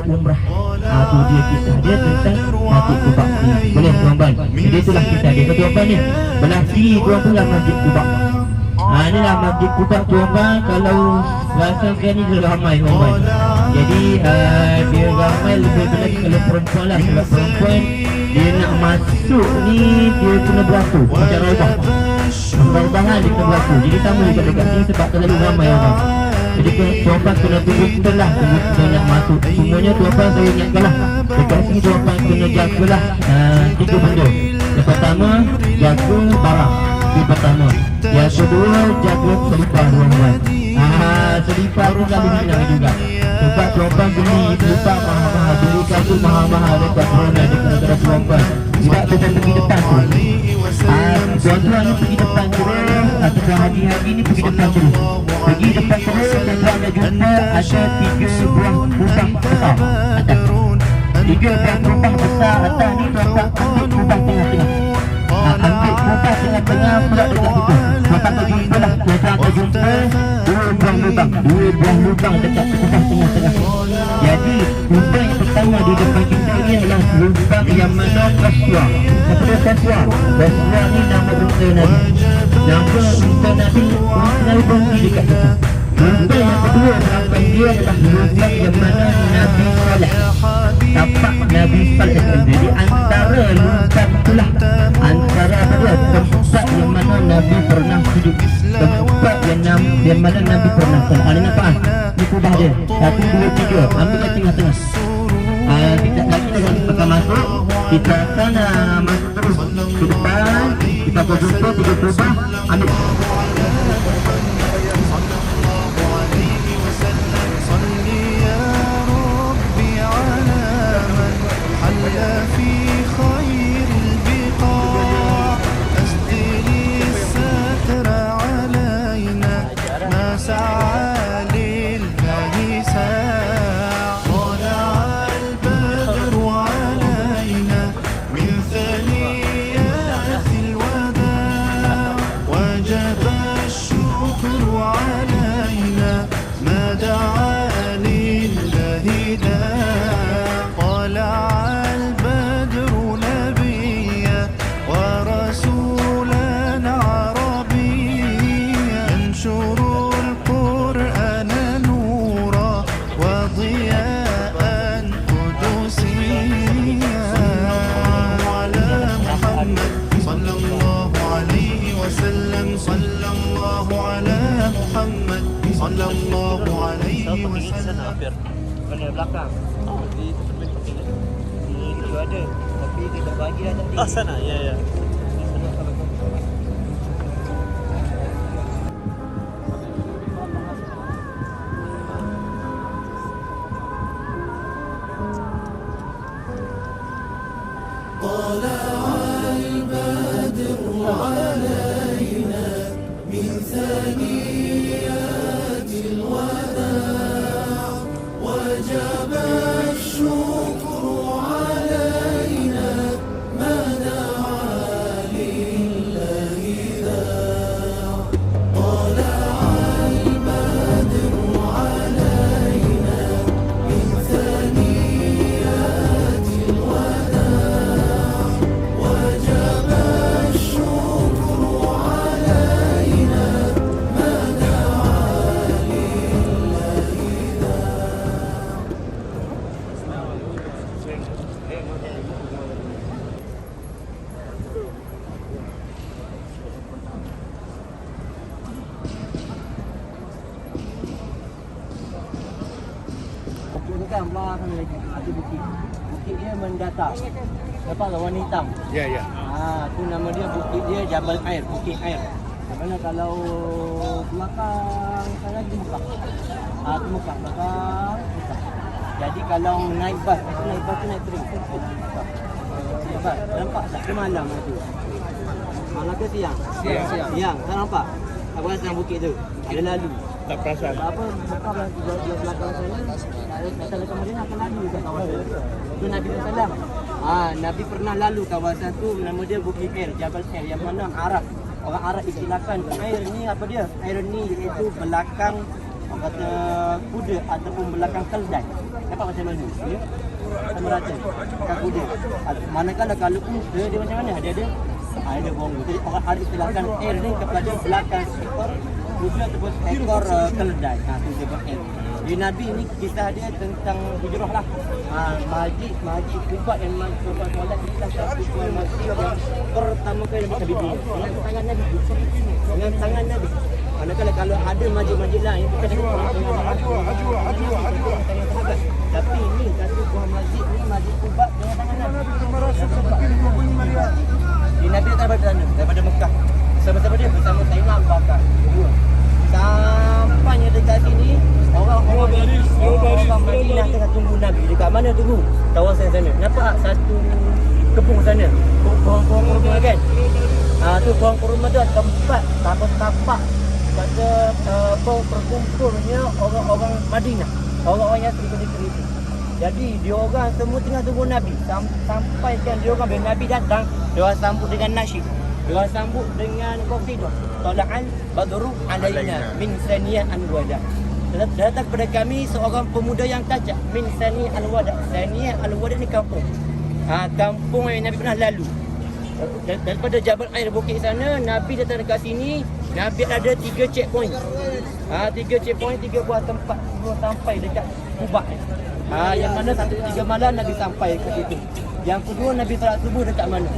umrah. Tu dia kisah dia tentang Masjid Quba ni. Boleh tuan-tuan. Jadi itulah kisah dia. Tuan-tuan ni belah kiri tuan pula Masjid Quba. Inilah Masjid Quba tuan-tuan. Kalau rasakan ni dia ramai tuan-tuan. Jadi dia ramai lebih lagi kalau perempuan lah. Kalau perempuan dia nak masuk ni dia kena beratur macam raubah. Raubah dia kena beratur. Jadi sama dekat sini sebab terlalu ramai orang. Jadi tuan-tuan kena tunggu betul lah. Tunggu betul nak masuk. Semuanya tuan-tuan saya ingatkan lah. Dekat sini tuan-tuan kena jagalah 3 benda. Yang pertama, jaga barang. Yang pertama. Yang kedua, jaga selipar tuan-tuan. Selipar tu selalu hilang juga. Sebab tuan-tuan beli selipar mahal-mahal. Beli kasut mahal-mahal dekat corona di negara tuan-tuan. Tidak kita pergi depan tu. Tuan-tuan ni pergi depan terus. Atau hari-hari ni pergi depan terus. Pergi depan terus, tuan-tuan ada jumpa ada 3 buah lubang besar atas. 3 buah lubang besar atas ni tuan-tuan ambil lubang tengah-tengah. Ambil lubang tengah-tengah pula dekat situ. Tuan-tuan terjumpa lah. Tuan-tuan terjumpa 2 buah lubang dekat lubang tengah-tengah. Jadi lubang yang pertama di depan kita ni adalah lubang yang mana Rasulullah. Rasulullah ni nama unta Nabi. Nama unta Nabi berhenti dekat situ. Lubang yang kedua belakang dia adalah lubang yang mana Nabi Saleh. Tapak Nabi Saleh. Jadi antara lubang itulah antara tempat yang mana Nabi pernah sujud. Tempat yang mana Nabi pernah salat. Ini nampak ni kubah dia. 1, 2, 3. Ambil kat tengah-tengah. Kita lagi dah akan masuk. Kita akan masuk terus ke depan. Kita akan jumpa 3 kubah. Ambil. Mana belakang? Di tepi tepi. Itu ada. Tapi dia tak bagi dah tadi. Oh sana. Ya ya. Kan belah sana lagi ada bukit. Bukit dia mendatar. Nampak warna hitam. Ya ya. Tu nama dia bukit dia Jabal Air, Bukit Air. Mana kalau belakang sana lagi Mekah. Tu Mekah belakang. Jadi kalau naik bas tu naik train. Nampak? Nampak tak ke malam tu? Malam ke siang? Siang. Tak nampak? Apa rasa bukit tu? Ada lalu. Tak perasan. Apa Mekah belakang sana? Kata kemudian akan lalu ke kawasan itu Nabi SAW. Nabi pernah lalu kawasan tu, nama dia Bukit Air, Jabal Air, yang mana Arab, orang Arab istilahkan air ni apa dia? Air ni iaitu belakang orang kata kuda ataupun belakang keldai. Nampak macam mana? Ya? Sama rata. Kaku dia. Manakala kalau unta dia macam mana? Dia ada bonggu. Jadi orang ada istilahkan air ni kepada belakang ekor kuda ataupun ekor keledai. Tu dia buat air. Di Nabi ni kisah dia tentang hijrah lah. Masjid Kuba yang masuk solat inilah satu masjid yang pertama kali Nabi buat dengan tangan Nabi. Dengan tangan Nabi. Manakala kalau ada masjid-masjid lain bukan tapi ini satu buah masjid ni masjid Kuba dengan tangan Nabi. Di Nabi daripada sana, daripada Mekah. Sama-sama dia bersama Sayyidina Abu Bakar. Sampainya dekat sini, orang Madinah tengah tunggu Nabi. Dekat mana tunggu? Kawasan sana. Nampak satu kebun sana. Pohon kurma kan? Tu pohon kurma tu tempat tapak-tapak kata perkumpulnya orang-orang Madinah. Orang-orang yang cerita-cerita itu. Jadi dia orang semua tengah tunggu Nabi. Sampai kan dia orang bila Nabi datang, dia orang sambut dengan nasyid. Dia orang sambut dengan qasidah. Tala'al badru alaina min saniyah al-wada. Datang kepada kami seorang pemuda yang tajak min saniyah al-wada. Saniyah al-wada ni kampung. Kampung yang Nabi pernah lalu. Daripada Jabal Air bukit sana, Nabi datang dekat sini. Nabi ada 3 checkpoint. 3 checkpoint, 3 buah tempat sebelum sampai dekat Kuba. Yang mana 1-3 malam Nabi sampai ke situ. Yang kedua Nabi salat subuh dekat mana?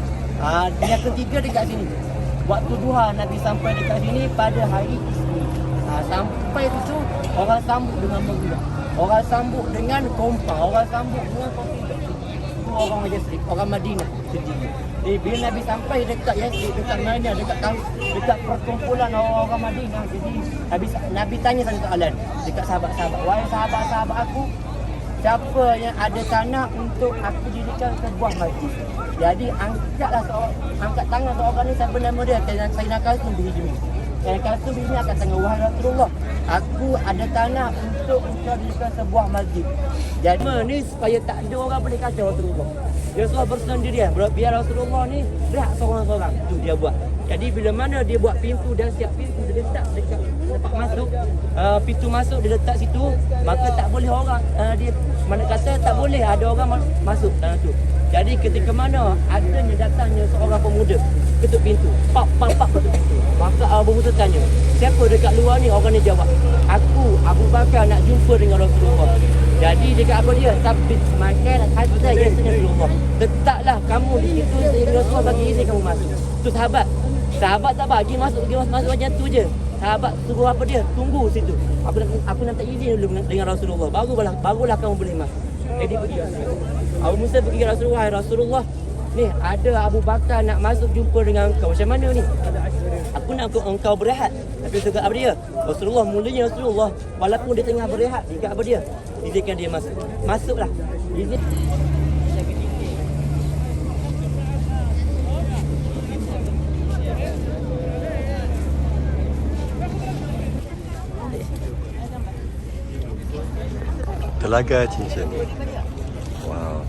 Yang ketiga dekat sini. Waktu duha Nabi sampai dekat sini pada hari Isnin. Sampai situ orang sambut dengan meriah. Orang sambut dengan kompa, orang sambut dengan qasidah. Itu orang Yasrib, orang Madinah sendiri. Bila Nabi sampai dekat Yasrib, dekat mana? Dekat perkumpulan orang-orang Madinah. Jadi Nabi tanya satu soalan dekat sahabat-sahabat. Wahai sahabat-sahabat aku, siapa yang ada tanah untuk aku dirikan sebuah masjid? Jadi angkat tangan seorang ni, siapa nama dia? Sayyidina Qasim bin Hijri. Sayyidina Qasim bin Hijri akan tanya, wahai Rasulullah, aku ada tanah untuk engkau dirikan sebuah masjid. Jadi ni supaya tak ada orang boleh kacau Rasulullah. Dia suruh bersendirian, biar Rasulullah ni berat seorang-seorang. Tu dia buat. Jadi bila mana dia buat pintu dan siap pintu, dia letak dekat tempat masuk, pintu masuk dia letak situ, maka tak boleh orang dia mana kata tak boleh ada orang masuk dalam tu. Jadi ketika mana adanya datangnya seorang pemuda ketuk pintu, pak ketuk pintu, maka Abu Musa tanya, siapa dekat luar ni? Orang ni jawab, aku Abu Bakar nak jumpa dengan Rasulullah. Jadi dekat apa dia? Tapi makan hatta yasna Rasulullah. Letaklah kamu di situ sehingga Rasulullah bagi izin kamu masuk. Tu Sahabat tak bagi masuk macam tu je. Sahabat suruh apa dia? Tunggu situ. Aku nak izin dulu dengan Rasulullah. Barulah kamu boleh masuk. Jadi pergi Abu Musa pergi ke Rasulullah. Rasulullah, ni ada Abu Bakar nak masuk jumpa dengan engkau. Macam mana ni? Aku nak engkau berehat. Tapi dekat apa dia? Rasulullah, mulanya Rasulullah walaupun dia tengah berehat, dekat apa dia? Izinkan dia masuk. Masuklah. Izin. Telaga Cincin. Wow.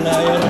air.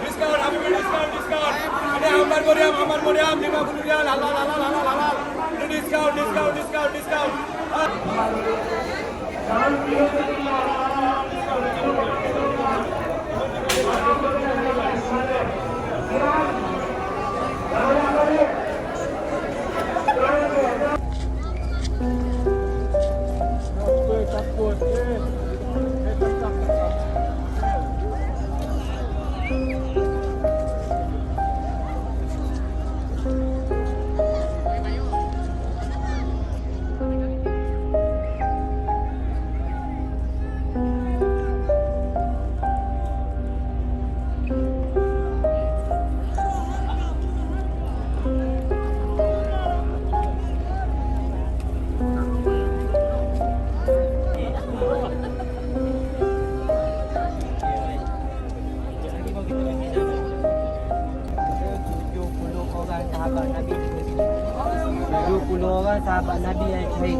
Diskon, Habibie diskon. Ada Ahmad Muriam 50 rial. Halal. Ini diskon. Sahabat Nabi yang syahid.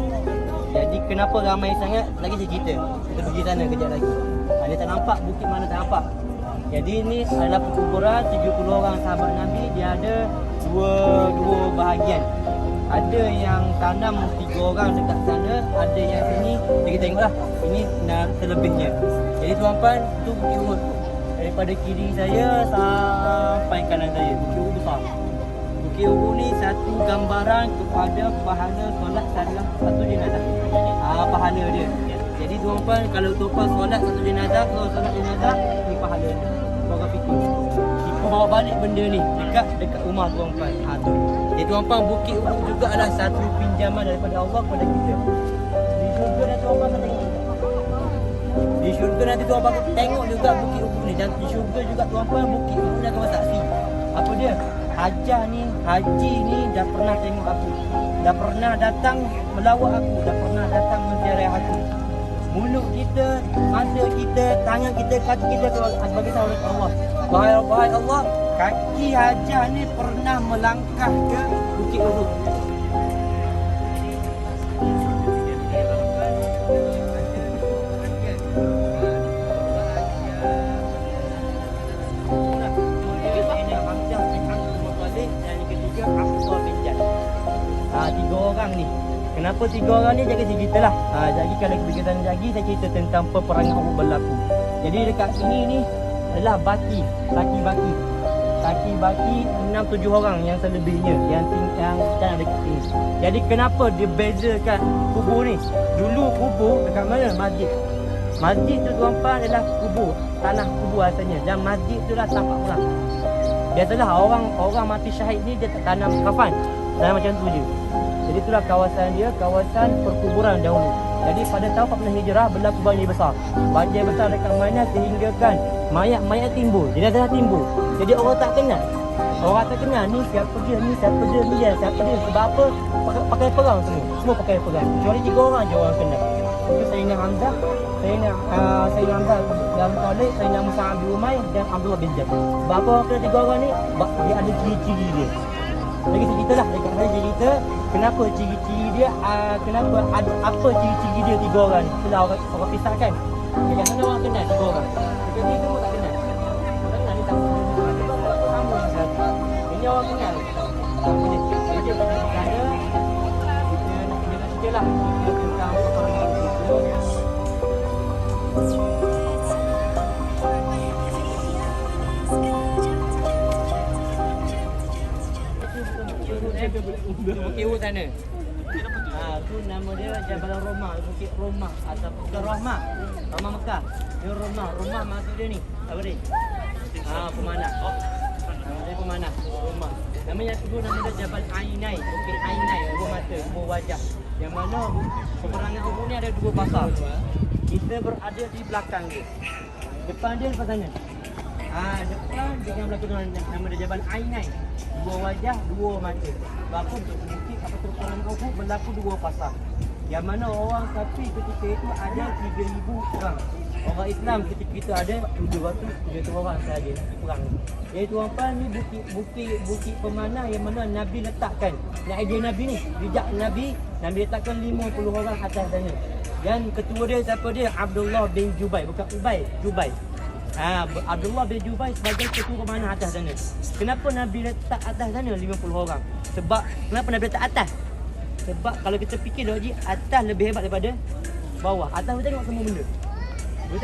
Jadi kenapa ramai sangat? Lagi saya cerita. Kita pergi sana kejap lagi. Dia tak nampak, bukit mana tak nampak. Jadi ini adalah perkuburan 70 orang sahabat Nabi. Dia ada dua bahagian. Ada yang tanam 3 orang dekat sana, ada yang sini. Kita tengoklah. Ini selebihnya. Jadi tuan-tuan, tu Bukit Uhud. Daripada kiri saya sampai kanan saya. Bukit Uhud besar. Bukit Uhud ni satu gambaran kepada pahala solat satu jenazah. Pahala dia. Jadi tuan-tuan, kalau tuan-tuan solat satu jenazah, kalau solat jenazah, ni pahala dia. Tuan-tuan fikir. Kita bawa balik benda ni dekat rumah tuan-tuan. Tu. Jadi tuan-tuan, Bukit Uhud juga adalah satu pinjaman daripada Allah kepada kita. Di syurga nanti tuan-tuan akan tengok. Di syurga nanti tuan-tuan tengok juga Bukit Uhud ni. Dan di syurga juga tuan-tuan, Bukit Uhud ni akan bersaksi. Apa dia? Haji ni dah pernah tengok aku. Dah pernah datang melawat aku. Dah pernah datang menziarah aku. Mulut kita, mata kita, tangan kita, kaki kita sebagai sahabat Allah. Wahai Allah, kaki hajah ni pernah melangkah ke Bukit Uhud. Tiga orang ni. Kenapa 3 orang ni? Jadi saya cerita lah. Jadi kalau berkaitan lagi, saya cerita tentang peperangan Uhud berlaku. Jadi dekat sini ni adalah baki. Kaki baki 6-7 orang yang selebihnya yang kita ada dekat sini. Jadi kenapa dia bezakan kubur ni? Dulu kubur dekat mana? Masjid. Masjid tu tuan-tuan adalah kubur, tanah kubur asalnya, dan masjid tu dah tampak perang. Biasalah orang mati syahid ni dia tak tanam kafan, tanam macam tu je. Jadi itulah kawasan dia, kawasan perkuburan dahulu. Jadi pada tahun 40 Hijrah berlaku banjir besar. Banjir besar dekat mana sehingga kan mayat-mayat timbul, jenazah timbul. Jadi orang tak kenal. Orang tak kenal ni siapa dia, ni siapa dia, ni dia, siapa dia. Sebab apa? Pakai perang semua. Semua pakai perang. Kecuali 3 orang je orang kenal. Itu Sayyidina Hamzah, Sayyidina Hamzah yang Khalid, Sayyidina Mus'ab bin Umair dan Abdullah bin Jabir. Sebab apa orang kenal 3 orang ni? Sebab dia ada ciri-ciri dia. Lagi ceritalah dekat saya cerita kenapa ciri-ciri dia, kenapa ada apa ciri-ciri dia 3 orang ni. Itulah orang pisahkan. Yang mana orang kenal 3 orang. Dekat ni semua tak kenal. Tak kenal ni tak kenal. Sama satu. Ini orang kenal. Boleh. Jadi pada perkara kita nak cerita lah tentang peperangan itu. Bukit Uhud sana. Tu nama dia Jabal Roma, Bukit Roma atau Bukit Rahmah. Rahmah Mekah. Dia Roma, Roma maksud dia ni. Apa dia? Pemanah. Nama dia pemanah, Roma. Nama yang kedua nama dia Jabal Ainai, Bukit Ainai, dua mata, dua wajah. Yang mana peperangan Uhud ni ada 2 pasal. Kita berada di belakang dia. Depan dia lepas sana. Depan dengan belakang nama dia Jabal Ainai. 2 wajah, 2 mata. Berapa bukit apa peperangan Uhud berlaku 2 pasal. Yang mana orang kafir ketika itu ada 3,000 orang. Orang Islam ketika itu ada 700 orang sahaja perang. Jadi tuan-tuan ni bukit pemanah yang mana Nabi letakkan. Nak idea Nabi ni, bijak Nabi letakkan 50 orang atas sana. Dan ketua dia siapa dia? Abdullah bin Jubair, bukan Ubay, Jubair. Abdullah bin Jubair sebagai ketua pemanah atas sana. Kenapa Nabi letak atas sana 50 orang? Sebab kenapa Nabi letak atas? Sebab kalau kita fikir logik, atas lebih hebat daripada bawah. Atas boleh tengok semua benda. Boleh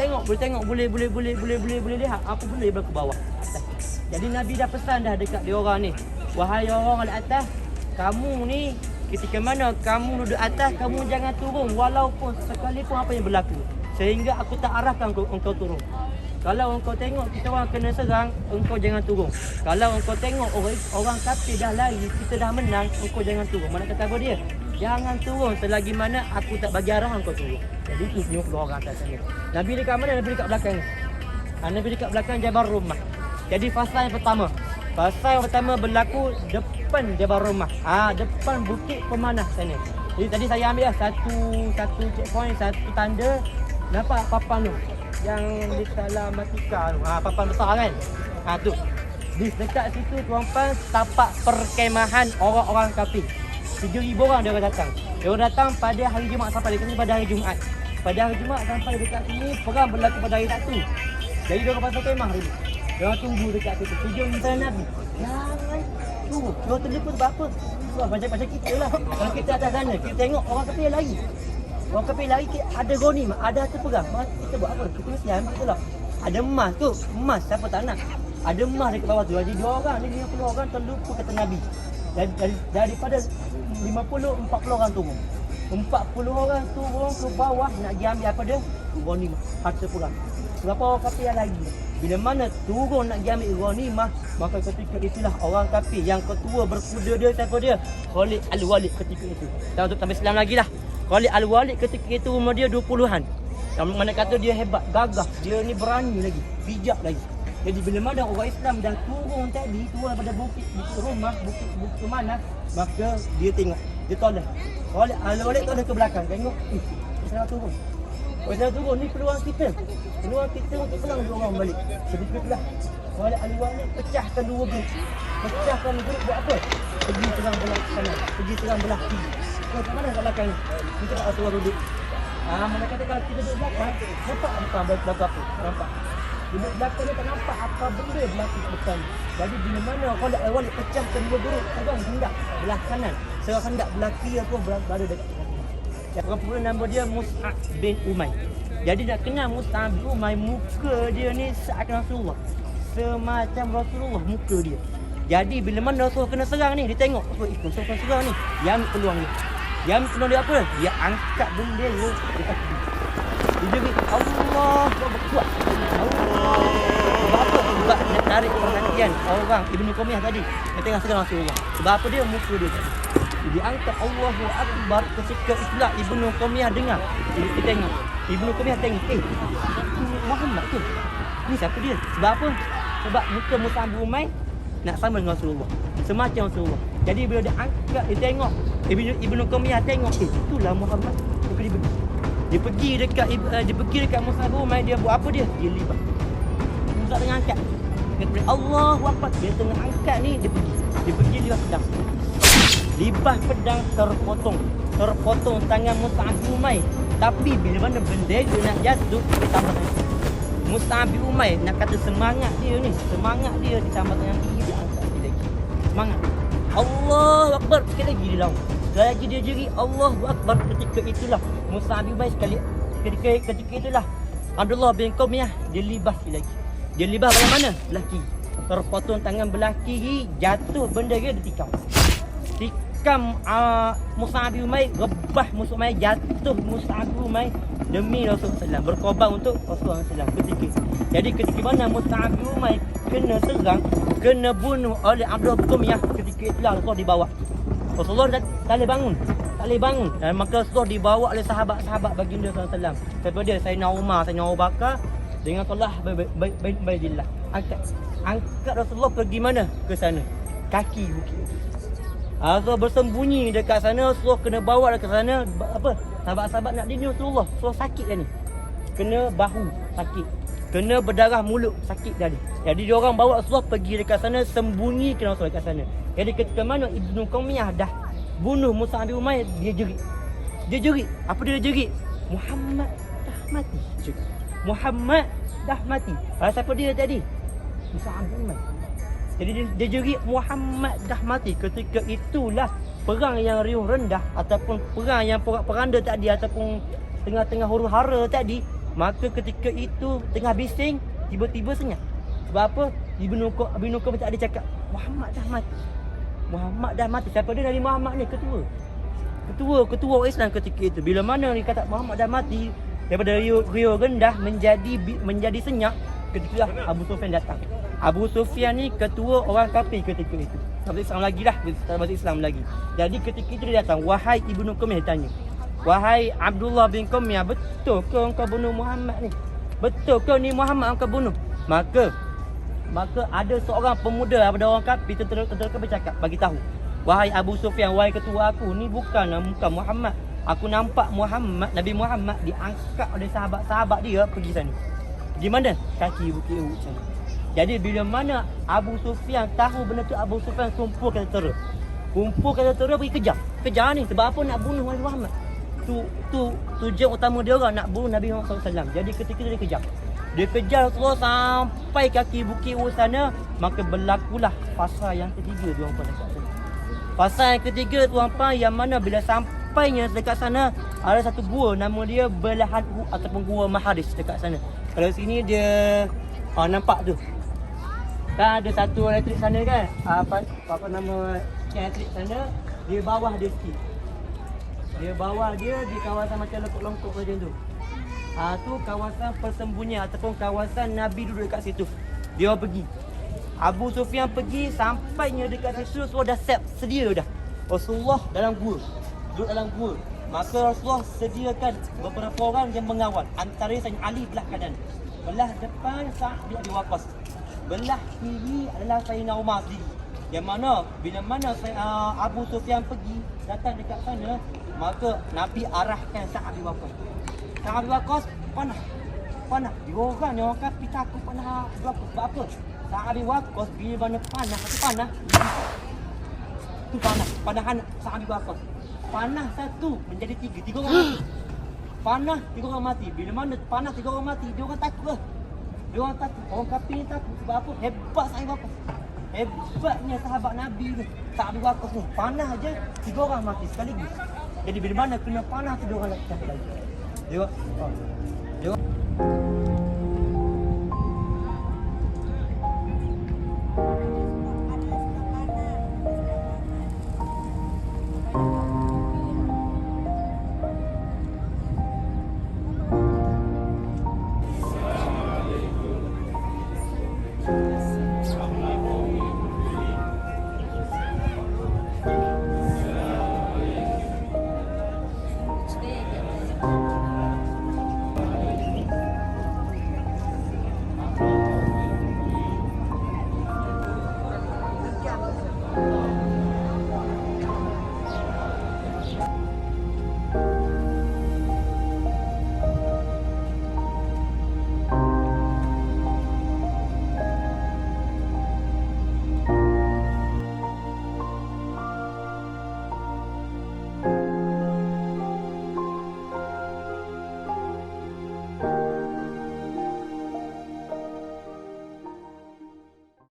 lihat apa benda yang berlaku bawah atas. Jadi Nabi dah pesan dah dekat dia orang ni. Wahai orang di atas, kamu ni ketika mana kamu duduk atas, kamu jangan turun walaupun sekalipun apa yang berlaku. Sehingga aku tak arahkan engkau turun. Kalau engkau tengok kita orang kena serang, engkau jangan turun. Kalau engkau tengok orang kafir dah lari, kita dah menang, engkau jangan turun. Mana kata apa dia? Jangan turun selagi mana aku tak bagi arah engkau turun. Jadi itu 50 orang atas sana. Nabi dekat mana? Nabi dekat belakang ni. Nabi dekat belakang Jabal Rumah. Jadi fasa yang pertama. Fasa yang pertama berlaku depan Jabal Rumah. Depan bukit pemanah sana. Jadi tadi saya ambil satu checkpoint, satu tanda. Nampak papan tu yang di dalam matika tu. Papan besar kan? Tu. Di dekat situ tuan-tuan tapak perkemahan orang-orang kafir. 3,000 orang dia datang. Dia datang pada hari Jumaat sampai dekat sini pada hari Jumaat. Pada hari Jumaat sampai dekat sini perang berlaku pada hari Sabtu. Jadi dia orang pasal kemah dulu. Dia orang tunggu dekat situ. Tujuan minta Nabi. Jangan tunggu. Dia telefon sebab apa? Macam kita lah. Kalau kita atas sana, kita tengok orang kafir lari. Orang kafir lari, ada ghanimah, ada harta perang. Kita buat apa? Kita mesti ambil tu lah. Ada emas tu. Emas siapa tak nak? Ada emas dekat bawah tu. Jadi 2 orang ni 50 orang terlupa kata Nabi. Daripada 50, 40 orang turun. 40 orang turun ke bawah nak pergi ambil apa dia? Ghanimah, harta perang. Berapa orang kafir yang lagi? Bila mana turun nak pergi ambil ghanimah, maka ketika itulah orang kafir yang ketua berkuda dia siapa dia? Khalid Al-Walid ketika itu. Dan untuk tambah Islam lagi lah. Khalid Al-Walid ketika itu umur dia 20-an. Yang mana kata dia hebat, gagah, dia ni berani lagi, bijak lagi. Jadi bila mana orang Islam dah turun tadi, turun daripada bukit rumah, bukit mana, maka dia tengok, dia tolak. Al-Walid tolak ke belakang, tengok, Islam turun. Islam turun, ni peluang kita untuk pelang 2 orang balik. Sedikit itulah. Al-Walid pecahkan 2 grup. Pecahkan grup buat apa? Pergi serang belah kanan, pergi serang belah kiri. Kat mana kat belakang ni? Kita tak tahu duduk. Mana kata kalau kita duduk belakang, nampak depan belakang apa? Nampak. Duduk belakang ni tak nampak apa benda berlaku depan. Jadi bila mana Khalid Al-Walid pecahkan 2 grup, serang hendak belah kanan, serang hendak belah kiri apa berada dekat kanan. Yang perempuan nama dia Mus'ab bin Umair. Jadi nak kenal Mus'ab bin Umair, muka dia ni seakan Rasulullah. Semacam Rasulullah muka dia. Jadi bila mana Rasul kena serang ni, dia tengok Rasul kena serang ni, dia ambil peluang dia. Dia ambil peluang dia apa? Dia angkat benda dia dekat dia. Dia Allah kuat. Allah. Sebab apa? Sebab dia tarik perhatian orang Ibnu Qamiyah tadi. Dia tengah sedang Rasulullah. Sebab apa dia? Muka dia tadi. Dia angkat Allahu Akbar ketika itulah Ibnu Qamiyah dengar. Dia tengok. Ibnu Qamiyah tengok. Muhammad tu. Ni siapa dia? Sebab apa? Sebab muka Mus'ab bin Umair nak sama dengan Rasulullah. Semacam Rasulullah. Jadi bila dia angkat, dia tengok. Ibnu Qamiyah tengok. Itulah Muhammad. Dia pergi dekat Mus'ab bin Umair. Dia buat apa dia? Dia libat. Mus'ab tengah angkat. Dia kata Allahu Akbar. Dia tengah angkat ni, dia pergi libat pedang. Libat pedang terpotong tangan Mus'ab bin Umair. Tapi bila mana bendera nak jatuh, dia tambah tangan. Mus'ab bin Umair nak kata semangat dia ditambah tangan kiri, dia angkat dia lagi. Semangat. Allahu Akbar. Sekali lagi dia lawan. Sekali lagi dia jerit Allahu Akbar. Ketika itulah Mus'ab bin Umair ketika itulah Abdullah bin Qamiyah dia libas lagi. Dia libas belah mana? Belah kiri. Terpotong tangan belah kiri, jatuh bendera dia tikam. Mus'ab bin Umair, rebah Mus'ab bin Umair, jatuh Mus'ab bin Umair demi Rasulullah SAW, berkorban untuk Rasulullah SAW ketika. Jadi ketika mana Mus'ab bin Umair kena serang, kena bunuh oleh Abdullah bin Qamiyah, ketika itulah Rasulullah dibawa. Rasulullah tak boleh bangun. Dan maka Rasulullah dibawa oleh sahabat-sahabat baginda SAW. Daripada Sayyidina Umar, Sayyidina Abu Bakar dengan Talha bin Ubaidillah. Angkat Rasulullah pergi mana? Ke sana. Kaki bukit. Rasulullah bersembunyi dekat sana. Rasulullah kena bawa dekat sana. Apa? Sahabat-sahabat nak dini Rasulullah. Rasulullah sakit dah ni. Kena bahu sakit. Kena berdarah mulut sakit dah ni. Jadi dia orang bawa Rasulullah pergi dekat sana, sembunyikan Rasulullah dekat sana. Jadi ketika mana Ibnu Qamiyah dah bunuh Mus'ab bin Umair, dia jerit. Apa dia jerit? Muhammad dah mati. Muhammad dah mati. Siapa dia tadi? Mus'ab bin Umair. Jadi dia jerit Muhammad dah mati. Ketika itulah perang yang riuh rendah ataupun perang yang porak-poranda tadi ataupun tengah-tengah huru-hara tadi, maka ketika itu tengah bising, tiba-tiba senyap. Sebab apa? Ibnu Qamiyah tak ada cakap Muhammad dah mati. Muhammad dah mati. Siapa dia? Nabi Muhammad ni ketua orang Islam ketika itu. Bila mana ni kata Muhammad dah mati, daripada riuh rendah menjadi senyap, ketika Abu Sufyan datang. Abu Sufyan ni ketua orang kafir ketika itu. Masuk Islam lagi lah, masuk Islam lagi. Jadi ketika itu dia datang, wahai Ibnu Qamiyah, dia tanya, wahai Abdullah bin Qamiyah, betul ke engkau bunuh Muhammad ni? Betul ke ni Muhammad engkau bunuh? Maka ada seorang pemuda daripada orang kafir tentera bercakap, bagi tahu, wahai Abu Sufyan, wahai ketua aku, ni bukan Muhammad. Aku nampak Nabi Muhammad diangkat oleh sahabat-sahabat dia pergi sana. Di mana? Kaki Bukit Uhud sana. Jadi bila mana Abu Sufyan tahu benda tu, Abu Sufyan kumpulkan tentera pergi kejar ni. Sebab apa? Nak bunuh Nabi Muhammad. Tujuan utama dia orang nak bunuh Nabi Muhammad SAW. Jadi ketika dia kejar Rasulullah sampai kaki Bukit Uhud sana, maka berlakulah fasa yang ketiga tuan-tuan dekat sana. Fasa yang ketiga tuan-tuan, yang mana bila sampainya dekat sana ada satu gua, nama dia Belahan Uhud ataupun Gua Maharis dekat sana. Kalau sini dia nampak tu. Kan ada satu elektrik sana kan? Apa nama elektrik sana, di bawah dia sikit. Dia bawah dia di kawasan macam lengkuk-lengkuk macam tu. Tu kawasan persembunyian ataupun kawasan Nabi duduk dekat situ. Dia pergi. Abu Sufyan pergi, sampainya dekat situ Rasulullah dah sedia dah. Rasulullah dalam gua. Duduk dalam gua. Maka Rasulullah sediakan beberapa orang yang mengawal. Antara Sayyidina Ali belah kanan. Belah depan Sa'ad bin Abi Waqqas. Belah kiri adalah Sayyidina Umar sendiri. Yang mana bila mana Abu Sufyan pergi datang dekat sana, maka Nabi arahkan Sa'ad bin Waqqas. Sa'ad bin Waqqas panah. Diorang yang orang kafir takut panah Abu Waqqas. Sebab apa? Sa'ad bin Waqqas bila mana panah tu panahan Sa'ad bin Waqqas. Panah satu menjadi tiga orang mati. Panah 3 orang mati. Bila mana panah 3 orang mati, dia orang takut lah. Dia orang takut. Orang kafir ni takut. Sebab apa? Hebat Sa'ad bin Waqqas. Hebatnya sahabat Nabi ni, Sa'ad bin Waqqas ni. Panah aja 3 orang mati sekaligus. Jadi bila mana kena panah tu, dia orang lagi. Tengok.